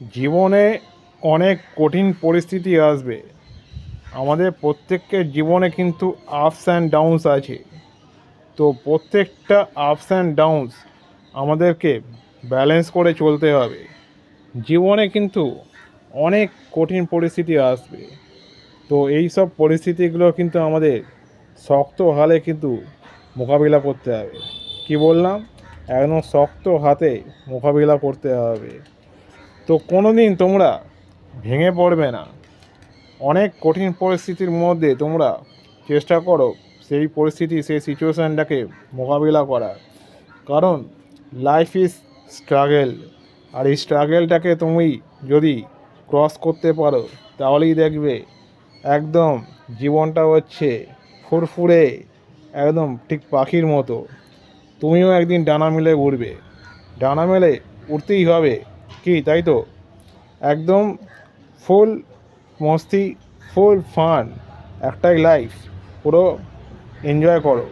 জীবনে অনেক কঠিন পরিস্থিতি আসবে। আমাদের প্রত্যেকের জীবনে কিন্তু আপস অ্যান্ড ডাউনস আছে। তো প্রত্যেকটা আপস অ্যান্ড ডাউনস আমাদেরকে ব্যালেন্স করে চলতে হবে। জীবনে কিন্তু অনেক কঠিন পরিস্থিতি আসবে। তো এই সব পরিস্থিতিগুলো কিন্তু আমাদের শক্ত হালে কিন্তু মোকাবিলা করতে হবে। কি বললাম? একদম শক্ত হাতে মোকাবিলা করতে হবে। তো কোনো দিন তোমরা ভেঙে পড়বে না। অনেক কঠিন পরিস্থিতির মধ্যে তোমরা চেষ্টা করো সেই পরিস্থিতি, সেই সিচুয়েশানটাকে মোকাবিলা করার। কারণ লাইফ ইজ স্ট্রাগেল। আর এই স্ট্রাগেলটাকে তুমি যদি ক্রস করতে পারো তাহলেই দেখবে একদম জীবনটা হচ্ছে ফুরফুরে, একদম ঠিক পাখির মতো। তুমিও একদিন ডানা মেলে উড়বে। ডানা মেলে উড়তেই হবে, কি তাই তো? একদম ফুল মস্তি, ফুল ফান, একটাই লাইফ, পুরো এনজয় করো।